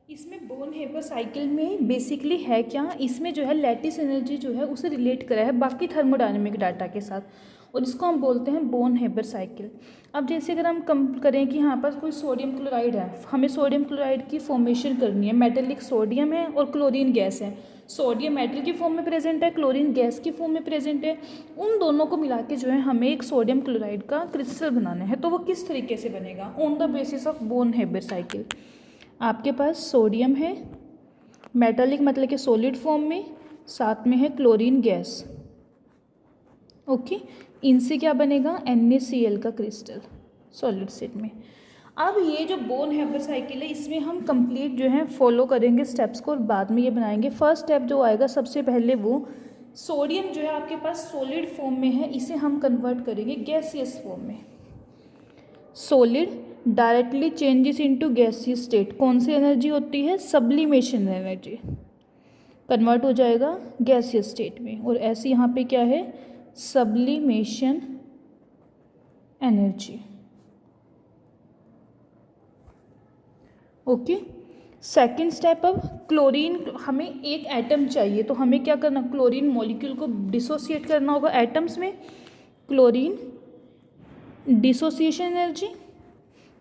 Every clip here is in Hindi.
इसमें बोन हेबर साइकिल में बेसिकली है क्या, इसमें जो है लैटिस एनर्जी जो है उसे रिलेट करा है बाकी थर्मोडायनेमिक डाटा के साथ, और इसको हम बोलते हैं बोन हेबर साइकिल। अब जैसे अगर हम कम करें कि यहाँ पर कोई सोडियम क्लोराइड है, हमें सोडियम क्लोराइड की फॉर्मेशन करनी है, मेटेलिक सोडियम है और क्लोरीन गैस है, सोडियम मेटल की फॉर्म में प्रेजेंट है, क्लोरीन गैस की फॉर्म में प्रेजेंट है, उन दोनों को मिला के जो है हमें एक सोडियम क्लोराइड का क्रिस्टल बनाना है। तो वो किस तरीके से बनेगा, on the basis of Born Haber cycle. आपके पास सोडियम है मेटालिक मतलब कि सॉलिड फॉर्म में, साथ में है क्लोरीन गैस, ओके, इनसे क्या बनेगा NaCl का क्रिस्टल सॉलिड स्टेट में। अब ये जो बोन हेबर साइकिल है इसमें हम कंप्लीट जो है फॉलो करेंगे स्टेप्स को और बाद में ये बनाएंगे। फर्स्ट स्टेप जो आएगा सबसे पहले वो सोडियम जो है आपके पास सॉलिड फॉर्म में है, इसे हम कन्वर्ट करेंगे गैसियस फॉर्म में। Solid directly changes into gaseous state, कौन सी एनर्जी होती है, सब्लिमेशन एनर्जी, कन्वर्ट हो जाएगा गैसियस स्टेट में, और ऐसे यहाँ पे क्या है, sublimation energy, okay. Second step, अब क्लोरीन, हमें एक एटम चाहिए तो हमें क्या करना, क्लोरीन मॉलिक्यूल को डिसोसिएट करना होगा एटम्स में, क्लोरीन डिसोसिएशन एनर्जी,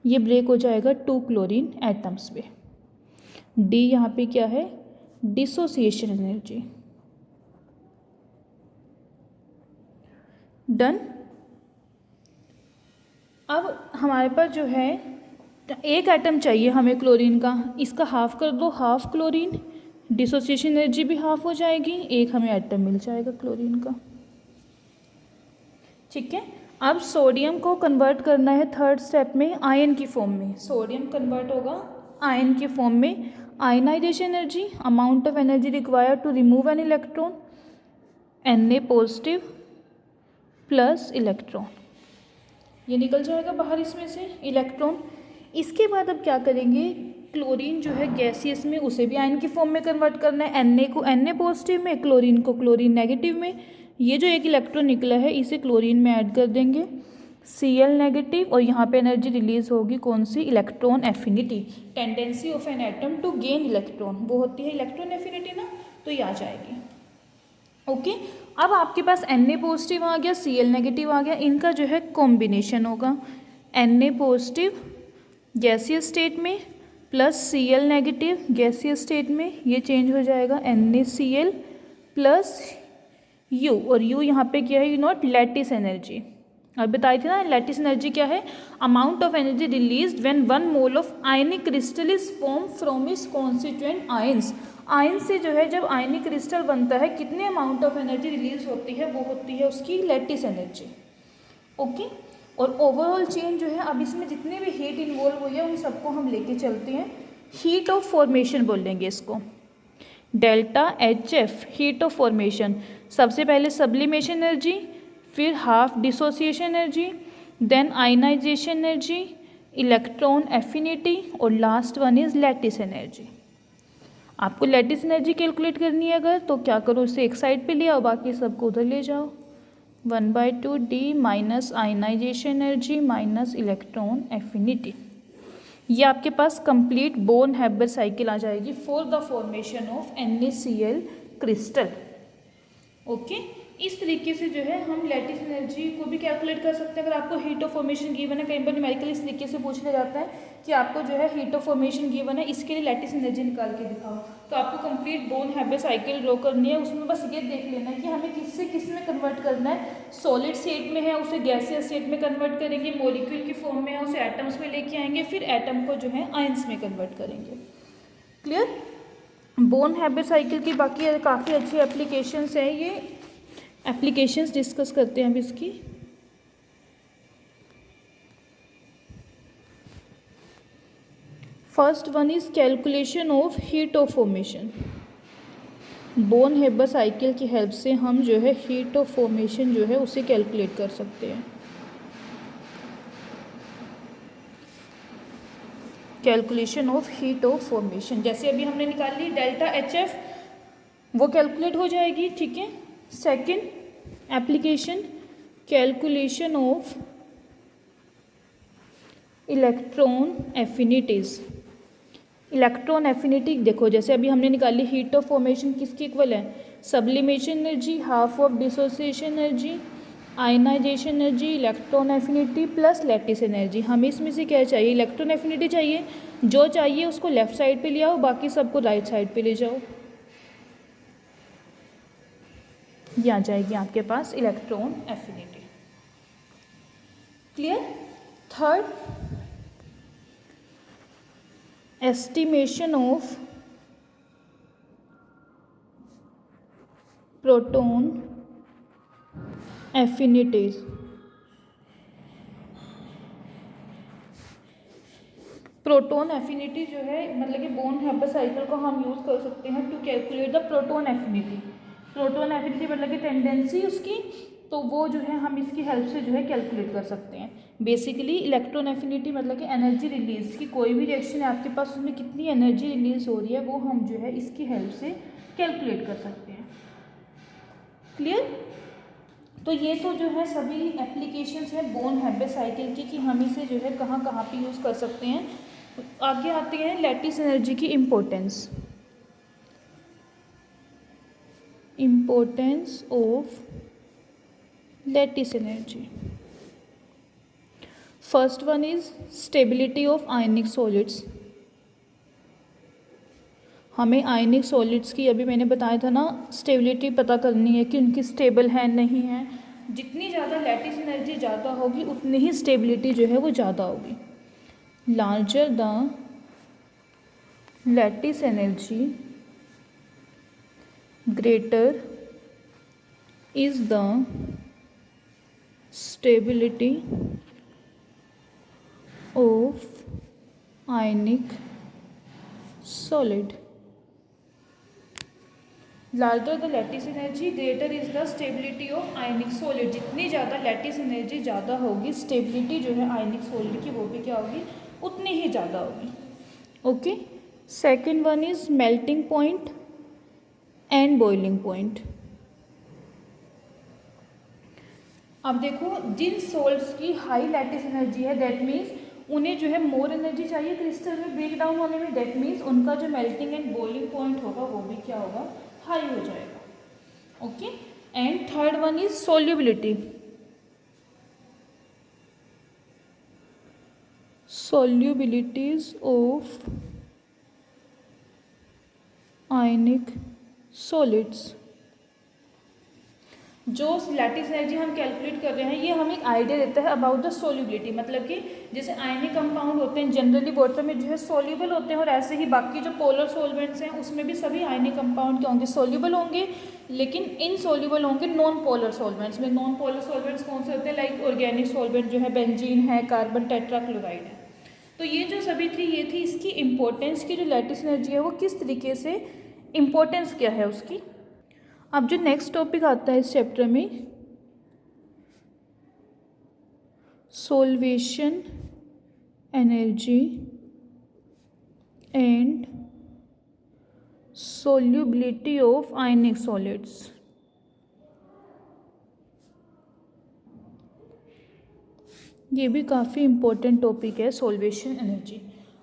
ये ब्रेक हो जाएगा 2 क्लोरीन एटम्स पे। डी यहाँ पे क्या है, डिसोसिएशन एनर्जी, डन। अब हमारे पास जो है एक एटम चाहिए हमें क्लोरीन का, इसका हाफ कर दो, हाफ क्लोरीन, डिसोसिएशन एनर्जी भी हाफ हो जाएगी, एक हमें एटम मिल जाएगा क्लोरीन का, ठीक है। अब सोडियम को कन्वर्ट करना है थर्ड स्टेप में आयन की फॉर्म में, सोडियम कन्वर्ट होगा आयन की फॉर्म में, ionization energy, amount of energy required to remove an electron, Na positive plus electron, ये निकल जाएगा बाहर इसमें से इलेक्ट्रॉन। इसके बाद अब क्या करेंगे, क्लोरीन जो है गैसियस में उसे भी आयन की फॉर्म में कन्वर्ट करना है, Na को Na पॉजिटिव में, क्लोरीन को क्लोरीन नेगेटिव में, ये जो एक इलेक्ट्रॉन निकला है इसे क्लोरीन में ऐड कर देंगे, Cl नेगेटिव, और यहाँ पे एनर्जी रिलीज होगी कौन सी, electron affinity, tendency of an atom to gain electron, वो होती है इलेक्ट्रॉन एफिनिटी ना, तो ये आ जाएगी, ओके। अब आपके पास Na पॉजिटिव आ गया, Cl नेगेटिव आ गया, इनका जो है कॉम्बिनेशन होगा, Na पॉजिटिव गैसियस स्टेट में plus Cl negative gaseous state में, ये चेंज हो जाएगा NaCl प्लस U, और U यहाँ पे क्या है, यू नोट लैटिस एनर्जी, अब बताई थी ना लैटिस एनर्जी क्या है, amount of energy released when 1 mole of ionic crystal is form from its constituent ions, ion से जो है जब आयनिक क्रिस्टल बनता है कितने अमाउंट ऑफ एनर्जी रिलीज होती है, वो होती है उसकी लैटिस एनर्जी, ओके। और ओवरऑल चेंज जो है, अब इसमें जितने भी हीट इन्वॉल्व हुई है उन सबको हम लेके चलते हैं, हीट ऑफ फॉर्मेशन बोलेंगे इसको, delta HF heat of formation, सबसे पहले सब्लिमेशन एनर्जी, फिर half dissociation energy, then ionisation energy, electron affinity, और last one is lattice energy. आपको लैटिस एनर्जी कैलकुलेट करनी है अगर, तो क्या करो, इसे एक साइड पे ले आओ, बाकी सबको उधर ले जाओ, 1/2 D minus ionization energy minus electron affinity, ये आपके पास कंप्लीट बोन हेबर साइकिल आ जाएगी for the formation of NaCl crystal, okay. इस तरीके से जो है हम लैटिस एनर्जी को भी कैलकुलेट कर सकते हैं। अगर आपको हीट ऑफ फॉर्मेशन गिवन है, कई बार न्यूमेरिकल इस तरीके से पूछा जाता है कि आपको जो है हीट ऑफ फॉर्मेशन गिवन है, इसके लिए लैटिस एनर्जी निकाल के दिखाओ, तो आपको complete Born Haber cycle draw करनी है, उसमें बस ये देख लेना है कि हमें किससे किस में कन्वर्ट करना है, सॉलिड स्टेट में है उसे गैसियस स्टेट में कन्वर्ट करेंगे, मॉलिक्यूल की फॉर्म में है उसे एटम्स में लेके आएंगे, फिर एटम को जो है आयंस में कन्वर्ट करेंगे, क्लियर। बोन हेबर साइकिल की बाकी काफ़ी अच्छी एप्लीकेशंस है, ये एप्लीकेशंस डिस्कस करते हैं अब इसकी। First one is calculation of heat of formation, Born Haber cycle की हेल्प से हम जो है हीट ऑफ फॉर्मेशन जो है उसे कैलकुलेट कर सकते हैं, calculation of heat of formation, जैसे अभी हमने निकाल ली डेल्टा HF, वो कैलकुलेट हो जाएगी, ठीक है। Second application, calculation of electron affinities, electron affinity देखो, जैसे अभी हमने निकाली हीट ऑफ फॉर्मेशन किसकी इक्वल है, sublimation energy half of dissociation energy, ionization energy, electron affinity plus lattice energy. हमें इसमें से क्या चाहिए, इलेक्ट्रॉन एफिनिटी चाहिए, जो चाहिए उसको लेफ्ट साइड पे ले आओ, बाकी सबको राइट साइड पे ले जाओ, ये आ जाएगी आपके पास electron affinity. Clear. Third, estimation of proton affinities. Proton affinity जो है मतलब कि बोर्न-हैबर साइकिल को हम यूज़ कर सकते हैं to calculate the proton affinity. Proton affinity मतलब कि टेंडेंसी उसकी, तो वो जो है हम इसकी हेल्प से जो है कैलकुलेट कर सकते हैं। बेसिकली इलेक्ट्रॉन एफिनिटी मतलब कि एनर्जी रिलीज की, कोई भी रिएक्शन है आपके पास उसमें कितनी एनर्जी रिलीज हो रही है वो हम जो है इसकी हेल्प से कैलकुलेट कर सकते हैं। क्लियर। तो ये तो जो है सभी एप्लीकेशंस हैं बोर्न-हैबर साइकिल की कि हम इसे जो है कहाँ कहाँ पे यूज़ कर सकते हैं। आगे आते हैं लैटिस एनर्जी की importance. Importance of lattice energy. First one is stability of ionic solids. हमें आयनिक सॉलिड्स की अभी मैंने बताया था ना स्टेबिलिटी पता करनी है कि उनकी स्टेबल है नहीं है। जितनी ज़्यादा लैटिस एनर्जी ज़्यादा होगी उतनी ही स्टेबिलिटी जो है वो ज़्यादा होगी। Larger the lattice energy greater is the stability of ionic solid. Larger the lattice energy greater is the stability of ionic solid. जितनी ज़्यादा लैटिस एनर्जी ज़्यादा होगी स्टेबिलिटी जो है आयनिक सॉलिड की वो भी क्या होगी, उतनी ही ज़्यादा होगी। Okay. Second one is melting point and boiling point. अब देखो जिन सोल्ट्स की हाई लैटिस एनर्जी है दैट मीन्स उन्हें जो है मोर एनर्जी चाहिए क्रिस्टल में ब्रेक डाउन होने में, दैट मीन्स उनका जो मेल्टिंग एंड बॉइलिंग पॉइंट होगा वो भी क्या होगा, हाई हो जाएगा। Okay. And third one is solubility. solubilities of ionic solids। जो लैटिस एनर्जी हम कैलकुलेट कर रहे हैं ये हमें एक आइडिया देता है अबाउट द सोल्यूबिलिटी, मतलब कि जैसे आयनिक कंपाउंड होते हैं जनरली वाटर में जो है सोल्यूबल होते हैं, और ऐसे ही बाकी जो पोलर सॉल्वेंट्स हैं उसमें भी सभी आयनिक कंपाउंड क्या होंगे, सोल्यूबल होंगे, लेकिन इनसोल्यूबल होंगे नॉन पोलर सॉल्वेंट्स में। नॉन पोलर सॉल्वेंट्स कौन से होते हैं, लाइक ऑर्गेनिक सॉल्वेंट जो है बेंजीन है, कार्बन टेट्राक्लोराइड है। तो ये जो सभी थी ये थी इसकी इम्पोर्टेंस की, जो लैटिस एनर्जी है वो किस तरीके से इम्पोर्टेंस क्या है उसकी। अब जो नेक्स्ट टॉपिक आता है इस चैप्टर में, solution energy and solubility of ionic solids. ये भी काफ़ी इम्पोर्टेंट टॉपिक है सोल्वेशन एनर्जी।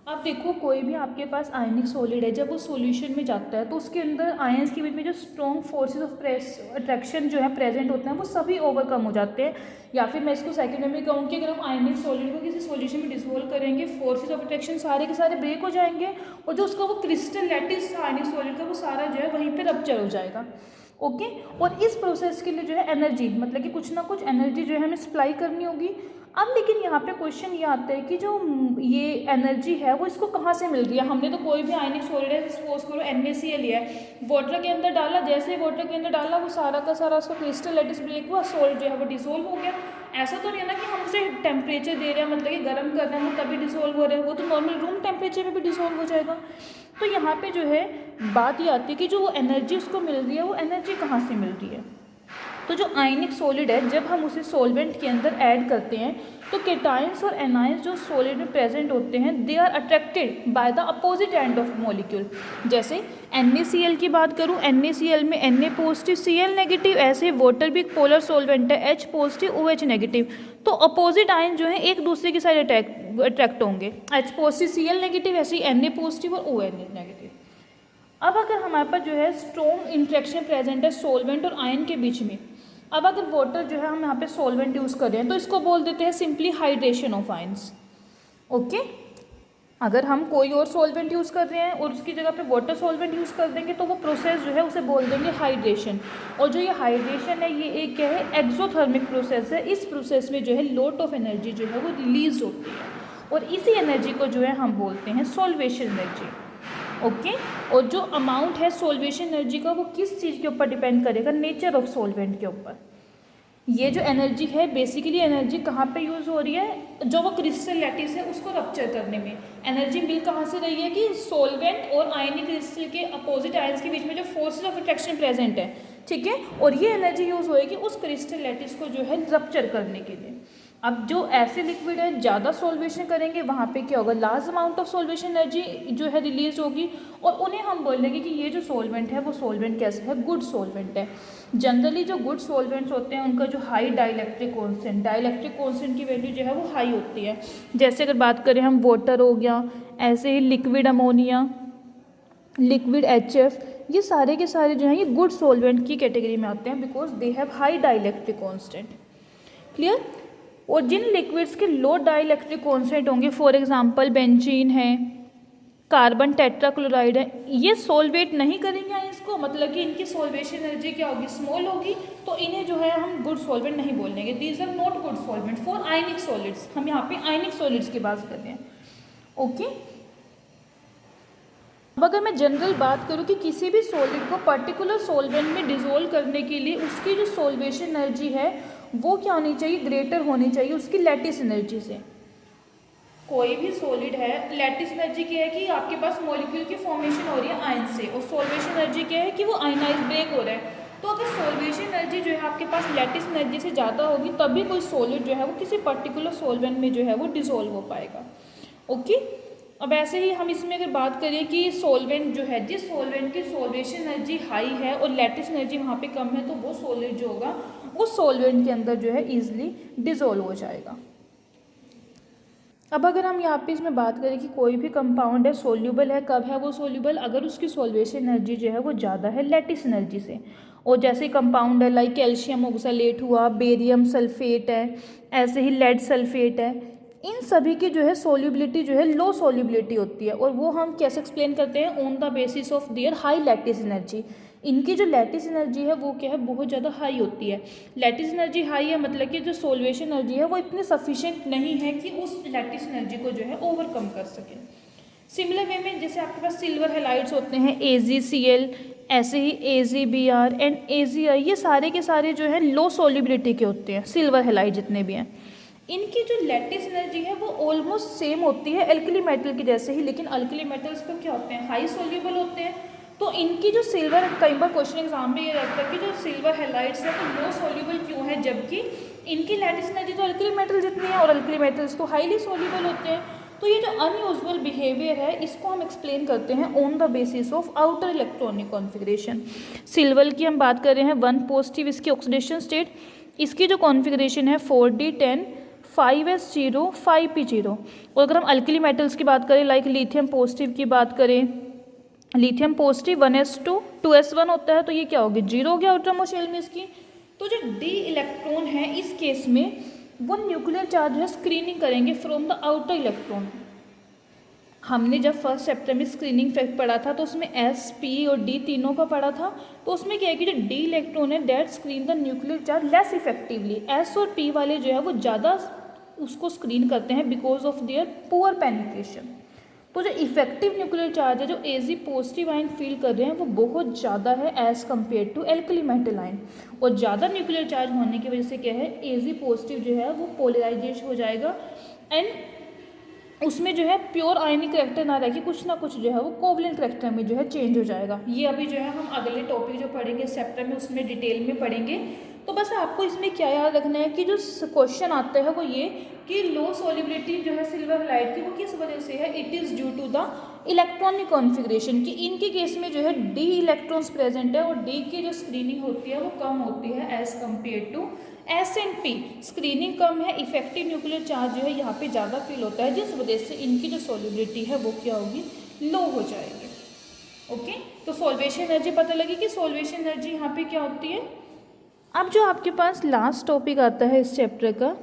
अब देखो कोई भी आपके पास आयनिक सॉलिड है जब वो सॉल्यूशन में जाता है तो उसके अंदर आयंस के बीच में जो स्ट्रॉन्ग फोर्सेस ऑफ अट्रैक्शन जो है प्रेजेंट होते हैं वो सभी ओवरकम हो जाते हैं, या फिर मैं इसको सेकेंड में कहूँ कि अगर हम आयनिक सॉलिड को किसी सॉल्यूशन में डिसोल्व करेंगे फोर्सेस ऑफ अट्रैक्शन सारे के सारे ब्रेक हो जाएंगे और जो उसका वो क्रिस्टल लैटिस आयनिक सॉलिड का वो सारा जो है वहीं पर रप्चर हो जाएगा। ओके। और इस प्रोसेस के लिए जो है एनर्जी मतलब कि कुछ ना कुछ एनर्जी जो है हमें सप्लाई करनी होगी। अब लेकिन यहाँ पे क्वेश्चन ये आता है कि जो ये एनर्जी है वो इसको कहाँ से मिल रही है। हमने तो कोई भी आयनिक सॉलिड है सपोज करो NaCl लिया है, वाटर के अंदर डाला, जैसे ही वाटर के अंदर डाला वो सारा का सारा उसका क्रिस्टल लैटिस ब्रेक हुआ, सॉल्ट जो है वो डिसोल्व हो गया। ऐसा तो नहीं है ना कि हम उसे टेम्परेचर दे रहे हैं मतलब कि गर्म कर रहे हैं तभी डिसोल्व हो रहे हैं, वो तो नॉर्मल रूम टेम्परेचर में भी डिसोल्व हो जाएगा। तो यहाँ पे जो है बात ये आती है कि जो वो एनर्जी उसको मिल रही है वो एनर्जी कहाँ से मिल रही है। तो तो जो आयनिक सॉलिड है जब हम उसे सॉल्वेंट के अंदर ऐड करते हैं तो केटायंस और एनायंस जो सॉलिड में प्रेजेंट होते हैं they are attracted by the opposite end of molecule. जैसे NaCl की बात करूँ, NaCl में Na पॉजिटिव Cl नेगेटिव, ऐसे वाटर भी पोलर सॉल्वेंट है, H पॉजिटिव OH नेगेटिव, तो अपोजिट आयन जो है एक दूसरे की साइड अट्रैक्ट होंगे, H पॉजिटिव Cl नेगेटिव, ऐसे ही Na पॉजिटिव और OH नेगेटिव। अब अगर हमारे पास जो है स्ट्रॉन्ग इंट्रैक्शन प्रेजेंट है सॉल्वेंट और आयन के बीच में, अब अगर वाटर जो है हम यहाँ पे सॉल्वेंट यूज़ कर रहे हैं तो इसको बोल देते हैं simply hydration of ions. Okay, अगर हम कोई और सॉल्वेंट यूज़ कर रहे हैं और उसकी जगह पे वाटर सॉल्वेंट यूज़ कर देंगे तो वो प्रोसेस जो है उसे बोल देंगे हाइड्रेशन। और जो ये हाइड्रेशन है ये एक क्या है, एक्सोथर्मिक प्रोसेस है। इस प्रोसेस में जो है लॉट ऑफ एनर्जी जो है वो रिलीज होती है और इसी एनर्जी को जो है हम बोलते हैं सॉल्वेशन एनर्जी। ओके, और जो अमाउंट है सॉल्वेशन एनर्जी का वो किस चीज़ के ऊपर डिपेंड करेगा, नेचर ऑफ सॉल्वेंट के ऊपर। ये जो एनर्जी है बेसिकली एनर्जी कहाँ पे यूज़ हो रही है, जो वो क्रिस्टल लैटिस है उसको रप्चर करने में एनर्जी मिल कहाँ से रही है कि सॉल्वेंट और आयनिक क्रिस्टल के अपोजिट आयंस के बीच में जो फोर्सेस ऑफ अट्रैक्शन प्रेजेंट है, ठीक है, और ये एनर्जी यूज़ होएगी उस क्रिस्टल लैटिस को जो है रप्चर करने के लिए। अब जो ऐसे लिक्विड है ज़्यादा सॉल्वेशन करेंगे वहाँ पे क्या होगा, large amount of solvation energy जो है रिलीज होगी और उन्हें हम बोलेंगे कि ये जो सॉल्वेंट है वो सॉल्वेंट कैसे है, गुड सॉल्वेंट है। जनरली जो गुड सॉल्वेंट्स होते हैं उनका जो हाई डाइलेक्ट्रिक कांस्टेंट की वैल्यू जो है वो हाई होती है। जैसे अगर बात करें हम वाटर हो गया, ऐसे ही लिक्विड अमोनिया, लिक्विड HF, ये सारे के सारे जो हैं ये गुड सॉल्वेंट की कैटेगरी में आते हैं because they have high dielectric constant. Clear. और जिन लिक्विड्स के लो डाइलेक्ट्रिक कांस्टेंट होंगे, फॉर एग्जांपल बेंजीन है, कार्बन टेट्राक्लोराइड है, ये सॉल्वेट नहीं करेंगे आयंस को, मतलब कि इनकी सॉल्वेशन एनर्जी क्या होगी, स्मॉल होगी, तो इन्हें जो है हम गुड सॉल्वेंट नहीं बोलेंगे। These are not good solvent for ionic solids. हम यहाँ पे आयनिक सॉलिड्स की बात कर रहे हैं। ओके, अब अगर मैं जनरल बात करूँ कि किसी भी सॉलिड को पर्टिकुलर सॉल्वेंट में डिसोल्व करने के लिए उसकी जो सॉल्वेशन एनर्जी है वो क्या होनी चाहिए, ग्रेटर होनी चाहिए उसकी लैटिस एनर्जी से। कोई भी सॉलिड है, लैटिस एनर्जी क्या है कि आपके पास मॉलिक्यूल की फॉर्मेशन हो रही है आयन से, और सॉल्वेशन एनर्जी क्या है कि वो आयनाइज ब्रेक हो रहा है। तो अगर सॉल्वेशन एनर्जी जो है आपके पास लैटिस एनर्जी से ज़्यादा होगी तभी कोई सॉलिड जो है वो किसी पर्टिकुलर सॉल्वेंट में जो है वो डिसोल्व हो पाएगा। ओके, अब ऐसे ही हम इसमें अगर बात करें कि सॉल्वेंट जो है, जिस सॉल्वेंट की सॉल्वेशन एनर्जी हाई है और लैटिस एनर्जी वहाँ पे कम है, तो वो सॉलिड जो होगा उस सॉल्वेंट के अंदर जो है ईजिली डिसोल्व हो जाएगा। अब अगर हम यहाँ पे इसमें बात करें कि कोई भी कंपाउंड है सोल्यूबल है, कब है वो सोल्यूबल, अगर उसकी सॉल्वेशन एनर्जी जो है वो ज़्यादा है लैटिस एनर्जी से। और जैसे कंपाउंड है लाइक कैल्शियम ऑक्सलेट हुआ, बेरियम सल्फेट है, ऐसे ही लेड सल्फेट है, इन सभी की जो है सोल्यूबिलिटी जो है लो सोल्यूबिलिटी होती है, और वो हम कैसे एक्सप्लेन करते हैं, on the basis of their high lattice energy. इनकी जो लैटिस एनर्जी है वो क्या है, बहुत ज़्यादा हाई होती है। लैटिस एनर्जी हाई है मतलब कि जो सॉल्वेशन एनर्जी है वो इतनी सफिशिएंट नहीं है कि उस लैटिस एनर्जी को जो है ओवरकम कर सके। सिमिलर वे में जैसे आपके पास सिल्वर हैलाइड्स होते हैं AgCl, ऐसे ही AgBr एंड AgI, ये सारे के सारे जो है लो सोल्यूबिलिटी के होते हैं सिल्वर हैलाइड जितने भी हैं। इनकी जो लैटिस एनर्जी है वो ऑलमोस्ट सेम होती है अल्कली मेटल की जैसे ही, लेकिन अल्कली मेटल्स को क्या होते हैं, हाई सोल्यूबल होते हैं। तो इनकी जो सिल्वर, कई बार क्वेश्चन एग्जाम में ये रहता है कि जो सिल्वर हैलाइड्स है वो लो सोल्यूबल क्यों है, जबकि इनकी लैटिस एनर्जी तो अल्कली मेटल जितनी है और अल्कली मेटल्स तो हाईली सोल्यूबल होते हैं। तो ये जो अनयूजुअल बिहेवियर है इसको हम एक्सप्लेन करते हैं on the basis of outer electronic configuration. Silver की हम बात कर रहे हैं 1 पॉजिटिव, इसकी ऑक्सीडेशन स्टेट, इसकी जो कॉन्फिगरेशन है 4d10 5s0 5p0। और अगर हम अल्कली मेटल्स की बात करें लाइक लिथियम पॉजिटिव की बात करें, लिथियम पॉजिटिव 1s2 2s1 होता है, तो ये क्या होगी, 0 हो गया आउटरमोस्ट शेल में इसकी। तो जो डी इलेक्ट्रॉन है इस केस में वो न्यूक्लियर चार्ज है स्क्रीनिंग करेंगे फ्रॉम द आउटर इलेक्ट्रॉन। हमने जब फर्स्ट चैप्टर में स्क्रीनिंग फैक्ट पढ़ा था तो उसमें S, P और D तीनों का पढ़ा था। तो उसमें क्या है कि जो डी इलेक्ट्रॉन है that screen the nuclear charge less effectively, S और P वाले जो है वो ज़्यादा उसको स्क्रीन करते हैं because of their poor penetration. तो जो इफेक्टिव न्यूक्लियर चार्ज है जो Ag पॉजिटिव आयन फील कर रहे हैं वो बहुत ज़्यादा है as compare to alkali metal ion. और ज़्यादा न्यूक्लियर चार्ज होने की वजह से क्या है, Ag पॉजिटिव जो है वो पोलराइजेशन हो जाएगा एंड उसमें जो है प्योर आयनिक करैक्टर ना रह के कुछ ना कुछ जो है वो कोवलेंट करैक्टर में जो है चेंज हो जाएगा। ये अभी जो है हम अगले टॉपिक जो पढ़ेंगे इस चैप्टर में उसमें डिटेल में पढ़ेंगे। तो बस आपको इसमें क्या याद रखना है कि जो क्वेश्चन आता है वो ये कि लो सॉल्युबिलिटी जो है सिल्वर हैलाइड की वो किस वजह से है, it is due to the electronic configuration, कि इनके केस में जो है डी इलेक्ट्रॉन्स प्रेजेंट है और डी की जो स्क्रीनिंग होती है वो कम होती है as compare to S and P. Screening कम है, इफेक्टिव न्यूक्लियर चार्ज जो है यहाँ पे ज़्यादा फील होता है, जिस वजह से इनकी जो सॉल्युबिलिटी है वो क्या होगी, लो हो जाएगी। ओके, तो सॉल्वेशन एनर्जी पता लगी कि सॉल्वेशन एनर्जी यहाँ पे क्या होती है। अब जो आपके पास लास्ट टॉपिक आता है इस चैप्टर का,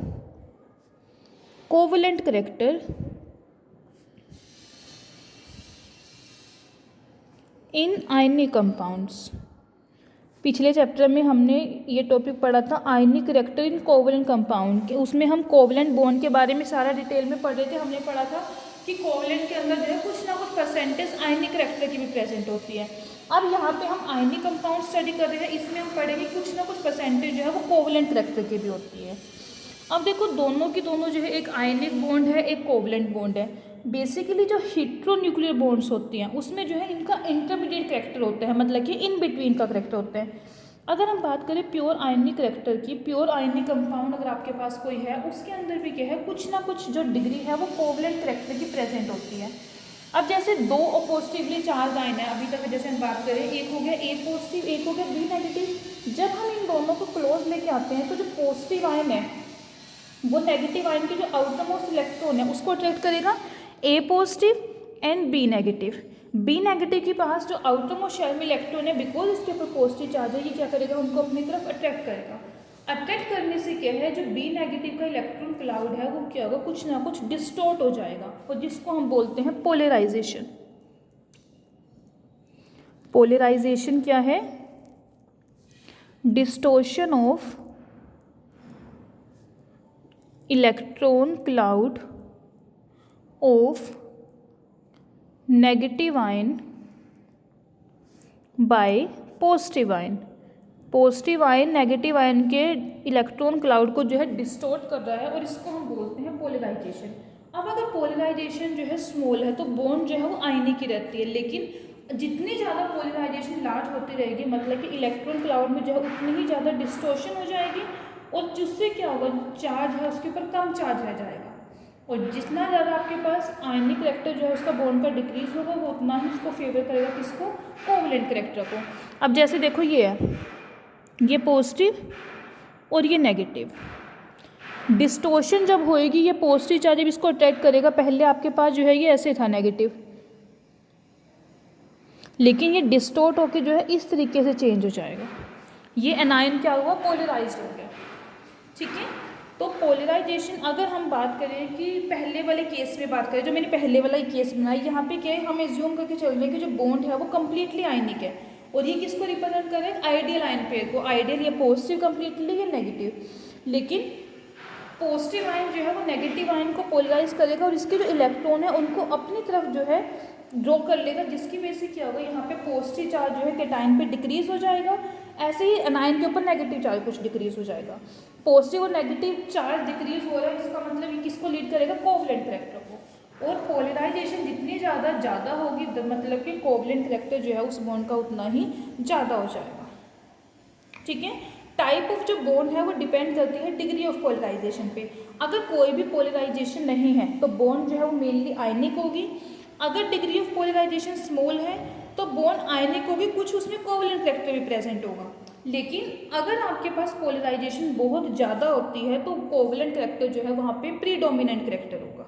कोवलेंट करैक्टर इन आयनिक कंपाउंड्स। पिछले चैप्टर में हमने ये टॉपिक पढ़ा था आयनिक करैक्टर इन कोवलेंट कंपाउंड के, उसमें हम कोवलेंट बॉन्ड के बारे में सारा डिटेल में पढ़ रहे थे। हमने पढ़ा था कि कोवलेंट के अंदर जो है कुछ ना कुछ परसेंटेज आयनिक करैक्टर की भी प्रेजेंट होती है। अब यहाँ पे हम आयनिक कंपाउंड स्टडी कर रहे हैं, इसमें हम पढ़ेंगे कुछ ना कुछ परसेंटेज जो है वो कोवलेंट करैक्टर की भी होती है। अब देखो दोनों की दोनों जो है एक आयनिक बॉन्ड है, एक कोवलेंट बॉन्ड है। बेसिकली जो हेटेरोन्यूक्लियर बॉन्ड्स होती हैं उसमें जो है इनका इंटरमीडिएट करैक्टर होता है, मतलब कि इन बिटवीन का करैक्टर होता है। अगर हम बात करें प्योर आयनिक करैक्टर की, प्योर आयनिक कंपाउंड अगर आपके पास कोई है उसके अंदर भी क्या है, कुछ ना कुछ जो डिग्री है वो कोवलेंट करैक्टर की प्रेजेंट होती है। अब जैसे दो अपोजिटिवली चार्ज आयन है, अभी तक जैसे हम बात करें, एक हो गया ए पॉजिटिव, एक हो गया बी नेगेटिव। जब हम इन दोनों को क्लोज लेके आते हैं तो जो पॉजिटिव आयन है वो नेगेटिव आयन के जो आउटर मोस्ट इलेक्ट्रॉन है उसको अट्रैक्ट करेगा, A positive and B negative. B negative के पास जो आउटर मोस्ट शेल में इलेक्ट्रॉन है, बिकॉज इसके ऊपर पॉजिटिव चार्ज है, ये क्या करेगा, उनको अपनी तरफ अट्रैक्ट करेगा। अट्रैक्ट करने से क्या है, जो बी नेगेटिव का इलेक्ट्रॉन क्लाउड है वो क्या होगा, कुछ ना कुछ डिस्टॉर्ट हो जाएगा, और जिसको हम बोलते हैं पोलराइजेशन। पोलराइजेशन क्या है, distortion of electron cloud of negative ion bye positive ion. Positive ion negative ion के इलेक्ट्रॉन क्लाउड को जो है डिस्टॉर्ट कर रहा है, और इसको हम बोलते हैं पोलराइजेशन। अब अगर पोलराइजेशन जो है स्मॉल है तो बॉन्ड जो है वो आयनिक ही रहती है, लेकिन जितनी ज़्यादा पोलराइजेशन लार्ज होती रहेगी, मतलब कि इलेक्ट्रॉन क्लाउड में जो है उतनी ही ज़्यादा डिस्टॉर्शन हो जाएगी, और जिससे क्या होगा, चार्ज है उसके ऊपर कम चार्ज रह जाएगा, और जितना ज़्यादा आपके पास आयनिक करैक्टर जो है उसका बॉन्ड का डिक्रीज होगा वो उतना ही उसको फेवर करेगा, किसको, कोवलेंट करैक्टर को। अब जैसे देखो ये है, ये पॉजिटिव और ये नेगेटिव, डिस्टोर्शन जब होएगी ये पॉजिटिव चार्ज जब इसको अट्रैक्ट करेगा, पहले आपके पास जो है ये ऐसे था नेगेटिव, लेकिन ये डिस्टोर्ट होकर जो है इस तरीके से चेंज हो जाएगा, ये एनायन क्या हुआ, पोलराइज्ड हो गया। ठीक है, तो पोलराइजेशन अगर हम बात करें कि पहले वाले केस में बात करें, जो मैंने पहले वाला केस बनाया, यहाँ पे क्या है, हम एज्यूम करके चल रहे हैं कि जो बॉन्ड है वो कम्प्लीटली आयनिक है, और ये किसको रिप्रेजेंट कर रहे हैं, आइडियल आयन पेयर को। आइडियल या पॉजिटिव कम्प्लीटली या नेगेटिव, लेकिन पॉजिटिव आयन जो है वो नेगेटिव आयन को पोलराइज करेगा, और इसके जो इलेक्ट्रॉन है उनको अपनी तरफ जो है ड्रॉ कर लेगा, जिसकी वजह से क्या होगा, यहाँ पे पॉजिटिव चार्ज जो है कैटायन पे डिक्रीज हो जाएगा, ऐसे ही एनायन के ऊपर नेगेटिव चार्ज कुछ डिक्रीज हो जाएगा। पॉजिटिव और नेगेटिव चार्ज डिक्रीज हो रहा है, इसका मतलब ये किसको लीड करेगा, कोवलेंट करैक्टर को। और पोलराइजेशन जितनी ज़्यादा होगी, मतलब कि कोवलेंट करैक्टर जो है उस बॉन्ड का उतना ही ज़्यादा हो जाएगा। ठीक है, टाइप ऑफ जो बॉन्ड है वो डिपेंड करती है डिग्री ऑफ पोलराइजेशन पे। अगर कोई भी पोलराइजेशन नहीं है तो बॉन्ड जो है वो मेनली आयनिक होगी, अगर डिग्री ऑफ पोलराइजेशन स्मॉल है तो बॉन्ड आयनिक होगी, कुछ उसमें कोवलेंट करैक्टर भी प्रेजेंट होगा। लेकिन अगर आपके पास पोलराइजेशन बहुत ज़्यादा होती है तो कोवलेंट करैक्टर जो है वहाँ पे प्रीडोमिनेंट करैक्टर होगा।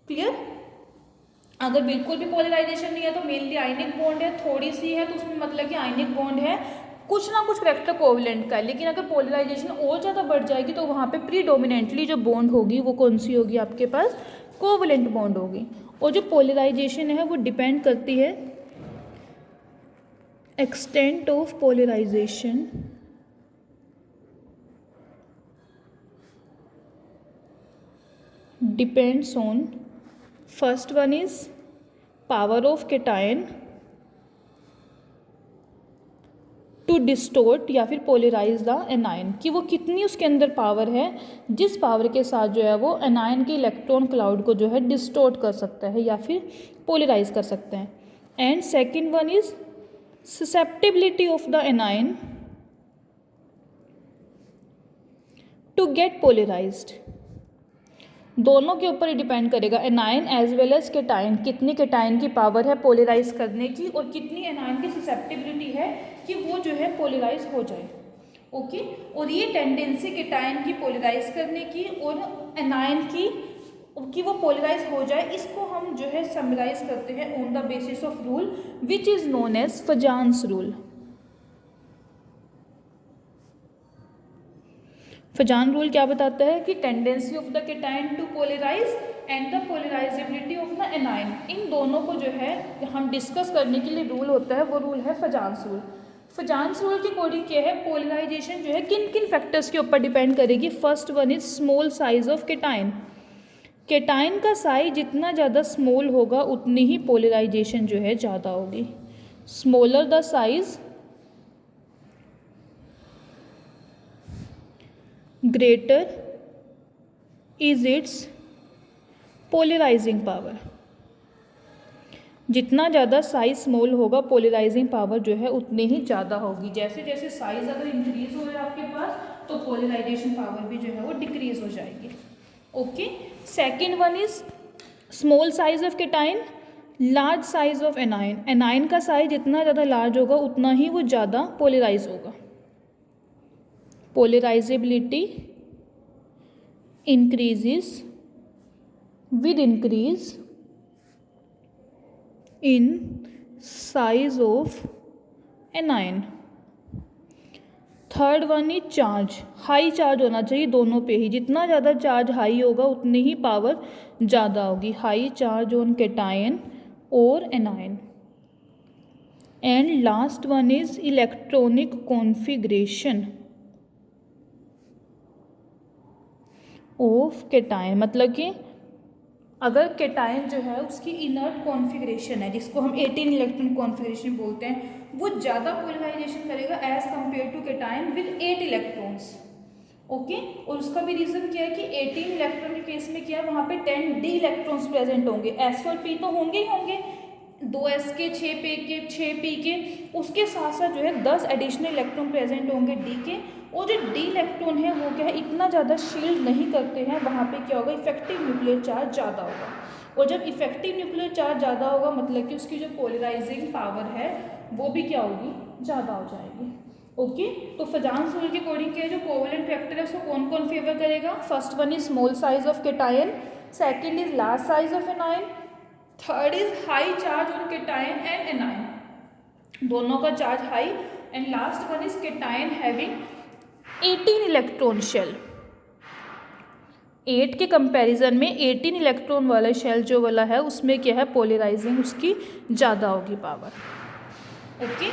क्लियर, अगर बिल्कुल भी पोलराइजेशन नहीं है तो मेनली आयनिक बॉन्ड है, थोड़ी सी है तो उसमें मतलब कि आयनिक बॉन्ड है, कुछ ना कुछ करैक्टर कोवलेंट का है। लेकिन अगर पोलराइजेशन और ज़्यादा बढ़ जाएगी तो वहाँ पे प्रीडोमिनेंटली जो बॉन्ड होगी वो कौन सी होगी, आपके पास कोवलेंट बॉन्ड होगी। और जो पोलराइजेशन है वो डिपेंड करती है extent of polarization depends on, first one is power of cation to distort या फिर polarize the anion, कि वो कितनी उसके अंदर पावर है जिस पावर के साथ जो है वो एनायन के इलेक्ट्रॉन क्लाउड को जो है डिस्टोर्ट कर सकता है या फिर पोलराइज कर सकते हैं। And second one is susceptibility of the anion to get polarised. दोनों के ऊपर डिपेंड करेगा, anion as well as cation, कितनी केटायन की पावर है पोलराइज करने की और कितनी एनायन की ससेप्टिबिलिटी है कि वो जो है पोलराइज हो जाए। ओके, और ये टेंडेंसी केटायन की पोलराइज करने की और एनायन की कि वो पोलराइज हो जाए, इसको हम जो है समराइज करते हैं on the basis of rule which is known as Fajans rule. Fajan rule क्या बताता है कि tendency of the cation to polarise and the polarisability of the anion, इन दोनों को जो है हम डिस्कस करने के लिए रूल होता है, वो रूल है फजान्स रूल। फजान्स रूल के अकॉर्डिंग क्या है, पोलराइजेशन जो है किन किन फैक्टर्स के ऊपर डिपेंड करेगी। First one is small size of cation. Cation का साइज जितना ज़्यादा स्मॉल होगा उतनी ही पोलराइजेशन जो है ज़्यादा होगी। Smaller the size greater is its polarising power. जितना ज़्यादा साइज स्मॉल होगा पोलराइजिंग पावर जो है उतनी ही ज़्यादा होगी। जैसे जैसे साइज अगर इंक्रीज हो रहा है आपके पास तो पोलराइजेशन पावर भी जो है वो डिक्रीज हो जाएगी। Okay, second one is small size of cation, large size of anion. Anion का साइज जितना ज़्यादा लार्ज होगा उतना ही वो ज़्यादा पोलराइज होगा। Polarisability increases with increase in size of anion। Third one is charge, high charge होना चाहिए दोनों पे ही, जितना ज़्यादा चार्ज हाई होगा उतनी ही पावर ज़्यादा होगी। हाई चार्ज ऑन केटायन और anion. And last one is electronic configuration of cation, मतलब कि अगर केटायन जो है उसकी इनर्ट कॉन्फ़िगरेशन है जिसको हम 18 इलेक्ट्रॉन कॉन्फ़िगरेशन बोलते हैं, वो ज़्यादा पोलराइजेशन करेगा as compare to cation with 8 electrons. Okay, और उसका भी रीज़न क्या है कि 18 इलेक्ट्रॉन के केस में क्या है, वहाँ पे 10 डी इलेक्ट्रॉन्स प्रेजेंट होंगे। एस और पी तो होंगे ही होंगे, 2s के 6p के 6p के, उसके साथ साथ जो है 10 एडिशनल इलेक्ट्रॉन प्रेजेंट होंगे डी के। और जो डी इलेक्ट्रॉन है वो क्या है, इतना ज़्यादा शील्ड नहीं करते हैं, वहाँ पे क्या होगा, इफेक्टिव न्यूक्लियर चार्ज ज़्यादा होगा। और जब इफेक्टिव न्यूक्लियर चार्ज ज़्यादा होगा मतलब कि उसकी जो पोलराइजिंग पावर है वो भी क्या होगी, ज़्यादा हो जाएगी। ओके, तो फजान्स रूल के अकॉर्डिंग क्या है, जो कोवेलेंट फैक्टर है उसको कौन कौन फेवर करेगा। First one is small size of cation, second is large size of anion, third is high charge on cation and anion, दोनों का charge high, and last one is cation having 18 electron shell. 8 के कंपैरिजन में 18 इलेक्ट्रॉन वाला शेल जो वाला है उसमें क्या है, पोलराइजिंग उसकी ज़्यादा होगी पावर। ओके,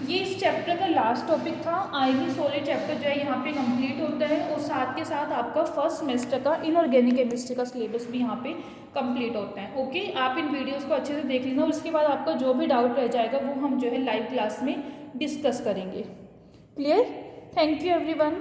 ये इस चैप्टर का लास्ट टॉपिक था। आईवी सॉलिड चैप्टर जो है यहाँ पे कंप्लीट होता है और साथ के साथ आपका फर्स्ट सेमेस्टर का इनऑर्गेनिक केमिस्ट्री का सिलेबस भी यहाँ पे कंप्लीट होता है। ओके, आप इन वीडियोस को अच्छे से देख लेना और उसके बाद आपका जो भी डाउट रह जाएगा वो हम जो है लाइव क्लास में डिस्कस करेंगे। क्लियर? Thank you everyone.